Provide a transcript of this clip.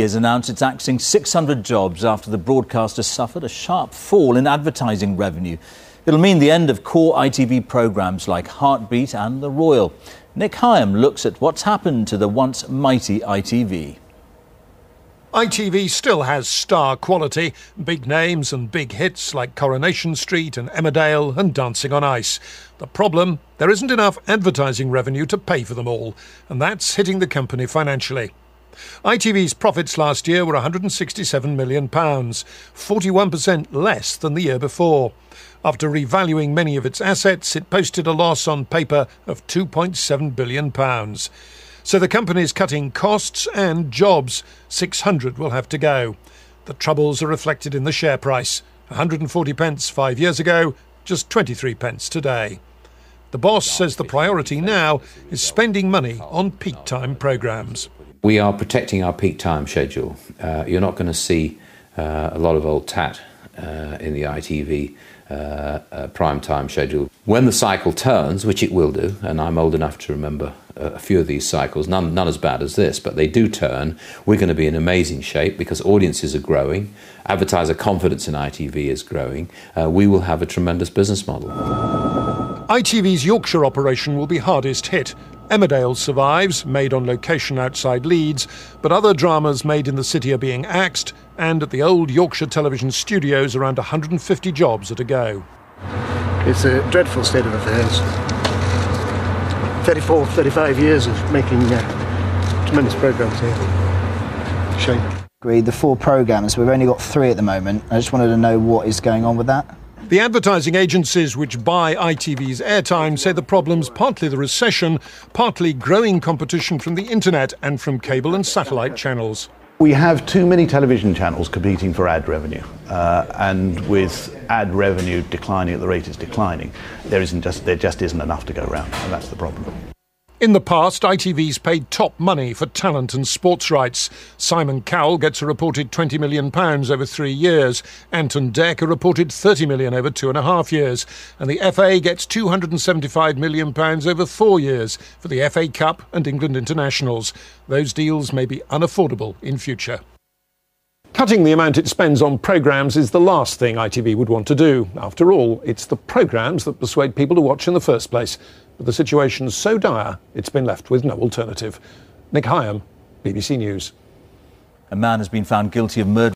Has announced it's axing 600 jobs after the broadcaster suffered a sharp fall in advertising revenue. It'll mean the end of core ITV programmes like Heartbeat and The Royal. Nick Hyam looks at what's happened to the once mighty ITV. ITV still has star quality, big names and big hits like Coronation Street and Emmerdale and Dancing on Ice. The problem, there isn't enough advertising revenue to pay for them all, and that's hitting the company financially. ITV's profits last year were £167 million, 41% less than the year before. After revaluing many of its assets, it posted a loss on paper of £2.7 billion. So the company's cutting costs and jobs. 600 will have to go. The troubles are reflected in the share price. 140p 5 years ago, just 23p today. The boss says the priority now is spending money on peak time programmes. We are protecting our peak time schedule. You're not going to see a lot of old tat in the ITV prime time schedule. When the cycle turns, which it will do, and I'm old enough to remember a few of these cycles, none as bad as this, but they do turn, we're going to be in amazing shape because audiences are growing, advertiser confidence in ITV is growing, we will have a tremendous business model. ITV's Yorkshire operation will be hardest hit. Emmerdale survives, made on location outside Leeds, but other dramas made in the city are being axed, and at the old Yorkshire television studios around 150 jobs are to go. It's a dreadful state of affairs. 35 years of making tremendous programmes here. Shame. Agreed, the 4 programmes, we've only got 3 at the moment. I just wanted to know what is going on with that. The advertising agencies which buy ITV's airtime say the problem's partly the recession, partly growing competition from the internet and from cable and satellite channels. We have too many television channels competing for ad revenue, and with ad revenue declining at the rate it's declining, there just isn't enough to go around, and that's the problem. In the past, ITV's paid top money for talent and sports rights. Simon Cowell gets a reported £20 million over 3 years. Ant and Dec a reported £30 million over 2.5 years. And the FA gets £275 million over 4 years for the FA Cup and England internationals. Those deals may be unaffordable in future. Cutting the amount it spends on programmes is the last thing ITV would want to do. After all, it's the programmes that persuade people to watch in the first place. But the situation's so dire, it's been left with no alternative. Nick Hyam, BBC News. A man has been found guilty of murder.